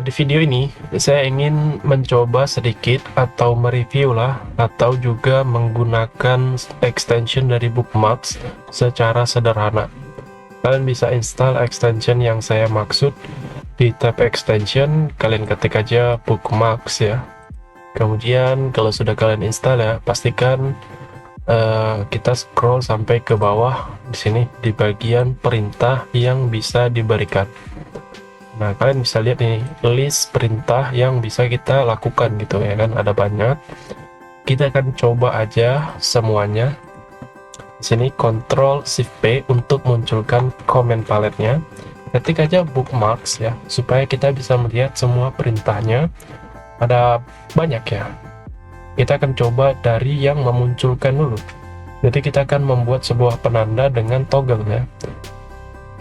Di video ini saya ingin mencoba sedikit atau mereview lah, atau juga menggunakan extension dari Bookmarks secara sederhana. Kalian bisa install extension yang saya maksud. Di tab extension kalian ketik aja Bookmarks ya. Kemudian kalau sudah kalian install ya, pastikan kita scroll sampai ke bawah di sini di bagian perintah yang bisa diberikan. Nah, kalian bisa lihat nih list perintah yang bisa kita lakukan gitu ya kan, ada banyak. Kita akan coba aja semuanya. Di sini Ctrl Shift P untuk munculkan comment palette-nya. Ketik aja Bookmarks ya, supaya kita bisa melihat semua perintahnya. Ada banyak ya. Kita akan coba dari yang memunculkan dulu. Jadi kita akan membuat sebuah penanda dengan toggle ya.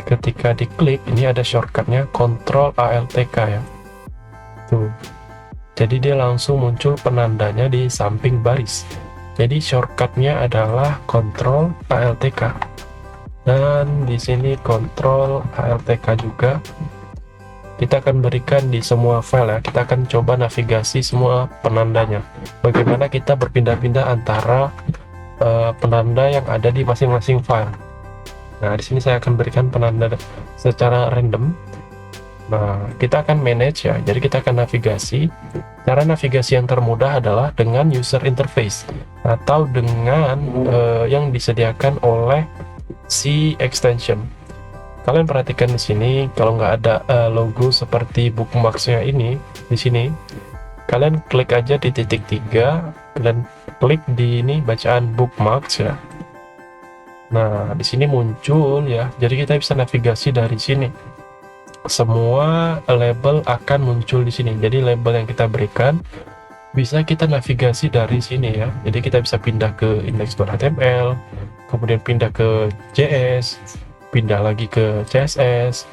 Ketika diklik, ini ada shortcutnya Ctrl Alt K ya. Tuh. Jadi dia langsung muncul penandanya di samping baris. Jadi shortcutnya adalah Ctrl Alt K. Dan di sini Ctrl Alt K juga. Kita akan berikan di semua file ya. Kita akan coba navigasi semua penandanya. Bagaimana kita berpindah-pindah antara penanda yang ada di masing-masing file. Nah, di sini saya akan berikan penanda secara random. Nah, kita akan manage ya. Jadi kita akan navigasi. Cara navigasi yang termudah adalah dengan user interface atau dengan yang disediakan oleh si extension. Kalian perhatikan di sini, kalau nggak ada logo seperti Bookmarks-nya ini, di sini, kalian klik aja di titik 3, kalian klik di ini bacaan Bookmarks ya. Nah, di sini muncul ya. Jadi kita bisa navigasi dari sini. Semua label akan muncul di sini. Jadi label yang kita berikan bisa kita navigasi dari sini ya. Jadi kita bisa pindah ke index.html, kemudian pindah ke JS, pindah lagi ke CSS.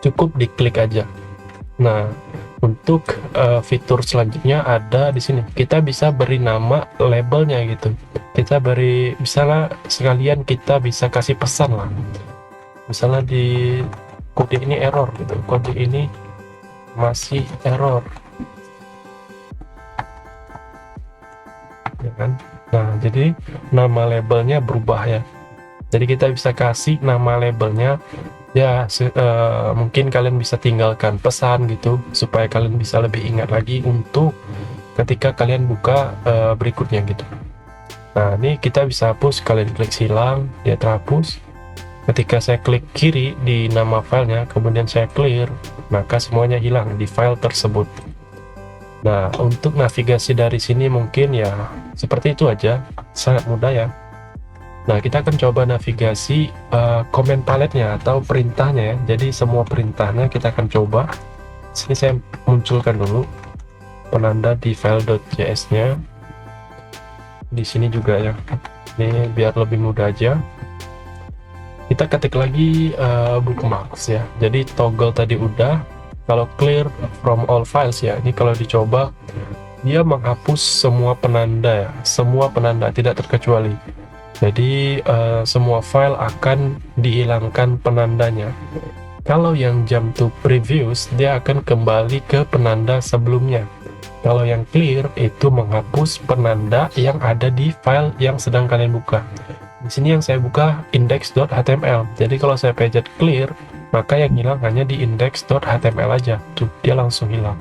Cukup diklik aja. Nah, untuk fitur selanjutnya ada di sini. Kita bisa beri nama labelnya gitu. Kita beri, misalnya sekalian kita bisa kasih pesan lah. Misalnya di kode ini error gitu. Kode ini masih error. Ya kan? Nah, jadi nama labelnya berubah ya. Jadi kita bisa kasih nama labelnya ya, mungkin kalian bisa tinggalkan pesan gitu supaya kalian bisa lebih ingat lagi untuk ketika kalian buka berikutnya gitu. Nah, ini kita bisa hapus, kalian klik silang, dia terhapus. Ketika saya klik kiri di nama filenya, kemudian saya clear, maka semuanya hilang di file tersebut. Nah, untuk navigasi dari sini mungkin ya seperti itu aja, sangat mudah ya. Nah, kita akan coba navigasi comment palette-nya atau perintahnya ya. Jadi semua perintahnya kita akan coba. Sini saya munculkan dulu penanda di file.js-nya. Di sini juga ya. Ini biar lebih mudah aja. Kita ketik lagi Bookmarks ya. Jadi toggle tadi udah. Kalau clear from all files ya. Ini kalau dicoba dia menghapus semua penanda ya. Semua penanda tidak terkecuali. Jadi semua file akan dihilangkan penandanya. Kalau yang jump to previous, dia akan kembali ke penanda sebelumnya. Kalau yang clear itu menghapus penanda yang ada di file yang sedang kalian buka. Di sini yang saya buka index.html. Jadi kalau saya pencet clear, maka yang hilang hanya di index.html aja. Tuh, dia langsung hilang.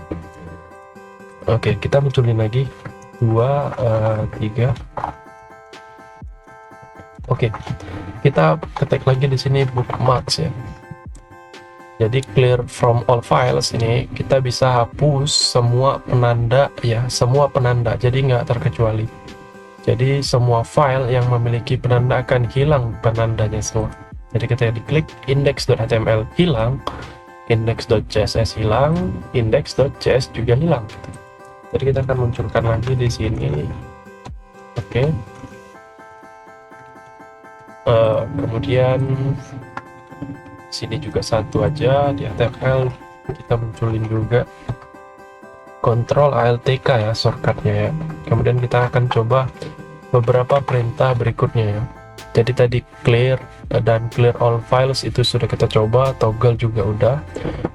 Oke, kita munculin lagi 2, 3. Oke, kita ketik lagi di sini Bookmarks ya. Jadi clear from all files ini kita bisa hapus semua penanda ya, semua penanda. Jadi nggak terkecuali. Jadi semua file yang memiliki penanda akan hilang penandanya semua. Jadi kita diklik index.html hilang, index.css hilang, index.js juga hilang. Jadi kita akan munculkan lagi di sini. Oke. Kemudian sini juga satu aja di HTML kita munculin juga Ctrl Alt K ya shortcutnya ya. Kemudian kita akan coba beberapa perintah berikutnya ya. Jadi tadi clear dan clear all files itu sudah kita coba, toggle juga udah.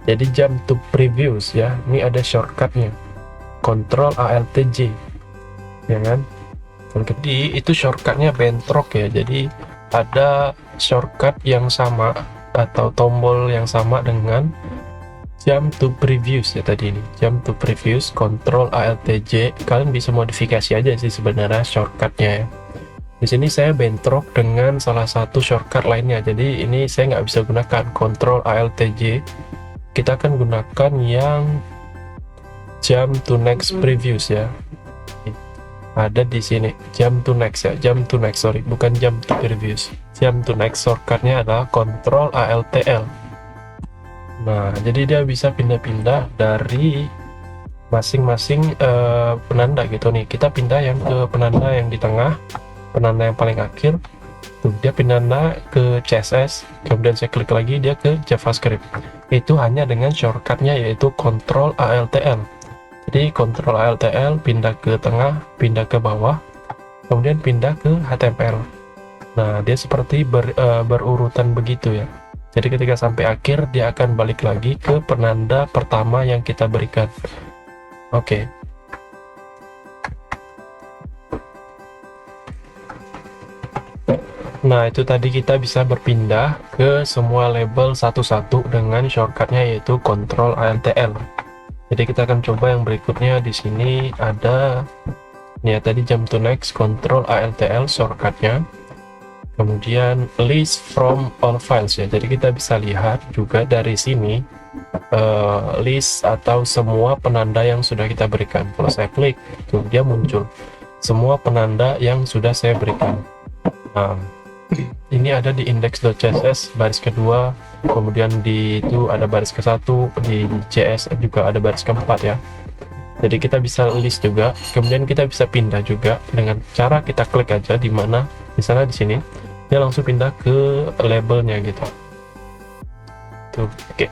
Jadi jump to previews ya, ini ada shortcutnya, Ctrl Alt J ya kan. Jadi itu shortcutnya bentrok ya, jadi ada shortcut yang sama atau tombol yang sama dengan jump to previews ya tadi ini, jump to previews Ctrl Alt J. Kalian bisa modifikasi aja sih sebenarnya shortcutnya ya. Di sini saya bentrok dengan salah satu shortcut lainnya, jadi ini saya nggak bisa gunakan Ctrl Alt J. Kita akan gunakan yang jump to next previews ya. Ada di sini jump to next ya, jump to next, sorry, bukan jump to previews. Jump to next shortcutnya adalah Ctrl Alt L. Nah, jadi dia bisa pindah-pindah dari masing-masing penanda gitu nih. Kita pindah yang ke penanda yang di tengah, penanda yang paling akhir. Tuh, dia pindah ke CSS, kemudian saya klik lagi dia ke JavaScript. Itu hanya dengan shortcutnya yaitu Ctrl Alt L. Jadi Ctrl Alt L, pindah ke tengah, pindah ke bawah, kemudian pindah ke HTML. Nah, dia seperti berurutan begitu ya. Jadi ketika sampai akhir dia akan balik lagi ke penanda pertama yang kita berikan. Oke. Nah, itu tadi kita bisa berpindah ke semua label satu-satu dengan shortcutnya yaitu Ctrl Alt L. Jadi kita akan coba yang berikutnya. Di sini ada nih ya, tadi jump to next Ctrl Alt L shortcutnya. Kemudian list from all files ya. Jadi kita bisa lihat juga dari sini list atau semua penanda yang sudah kita berikan. Kalau saya klik, tuh dia muncul semua penanda yang sudah saya berikan. Nah, ini ada di index.css baris kedua, kemudian di itu ada baris ke-1, di JS juga ada baris ke-4 ya. Jadi kita bisa list juga, kemudian kita bisa pindah juga dengan cara kita klik aja di mana, misalnya di sini, dia langsung pindah ke labelnya gitu. Tuh, oke.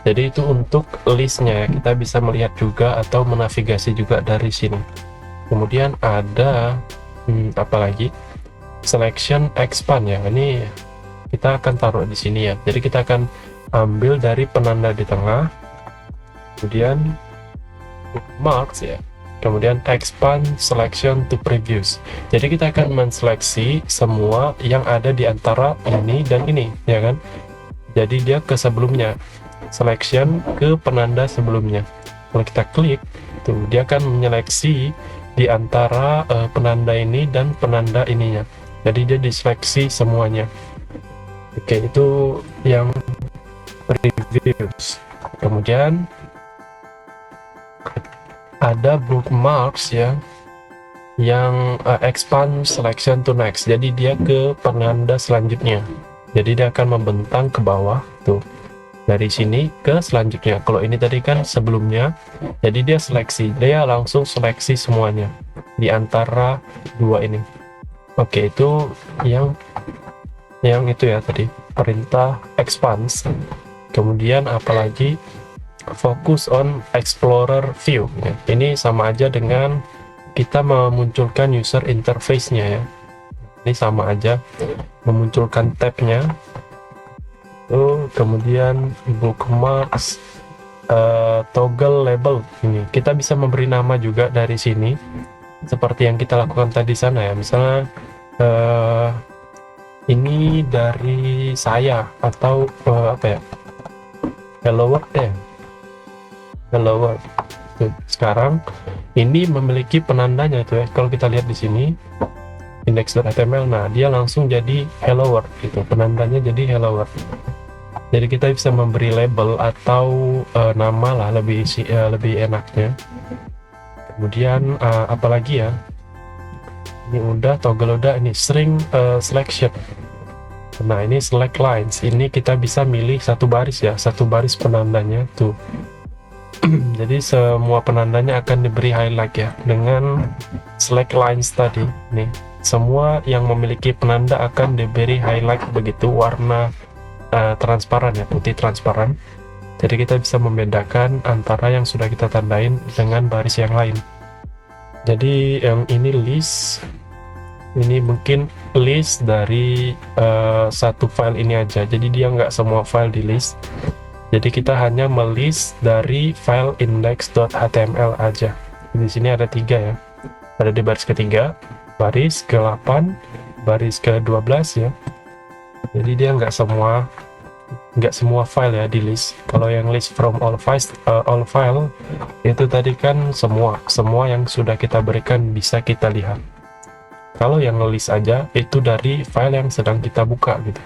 Jadi itu untuk listnya ya, kita bisa melihat juga atau menavigasi juga dari sini. Kemudian ada apa lagi? Selection expand ya, ini kita akan taruh di sini ya. Jadi kita akan ambil dari penanda di tengah, kemudian bookmarks ya, kemudian expand selection to previews. Jadi kita akan menseleksi semua yang ada di antara ini dan ini ya kan. Jadi dia ke sebelumnya, selection ke penanda sebelumnya. Kalau kita klik tuh, dia akan menyeleksi di antara penanda ini dan penanda ininya. Jadi dia diseleksi semuanya. Oke, itu yang previews. Kemudian ada bookmarks ya, yang expand selection to next. Jadi dia ke penanda selanjutnya. Jadi dia akan membentang ke bawah tuh. Dari sini ke selanjutnya. Kalau ini tadi kan sebelumnya, jadi dia seleksi, dia langsung seleksi semuanya di antara dua ini. Oke, itu yang itu ya tadi, perintah expands. Kemudian apalagi focus on explorer view ya. Ini sama aja dengan kita memunculkan user interface-nya ya. Ini sama aja, memunculkan tab-nya. Kemudian bookmarks, toggle label ini. Kita bisa memberi nama juga dari sini, seperti yang kita lakukan tadi sana ya. Misalnya ini dari saya atau apa ya, hello world ya, hello world. Tuh, sekarang ini memiliki penandanya tuh ya. Kalau kita lihat di sini index.html, nah dia langsung jadi hello world gitu, penandanya jadi hello world. Jadi kita bisa memberi label atau nama lah, lebih enaknya. Kemudian apalagi ya, ini udah, toggle udah, ini string selection. Nah ini select lines, ini kita bisa milih satu baris ya, satu baris penandanya tuh. Jadi semua penandanya akan diberi highlight ya dengan select lines tadi nih. Semua yang memiliki penanda akan diberi highlight begitu, warna transparan ya, putih transparan. Jadi kita bisa membedakan antara yang sudah kita tandain dengan baris yang lain. Jadi yang ini list, ini mungkin list dari satu file ini aja. Jadi dia nggak semua file di list. Jadi kita hanya melist dari file index.html aja. Di sini ada 3 ya. Ada di baris ketiga, baris ke-8, baris ke-12 ya. Jadi dia nggak semua file ya di list. Kalau yang list from all file itu tadi kan semua yang sudah kita berikan bisa kita lihat. Kalau yang list aja itu dari file yang sedang kita buka gitu.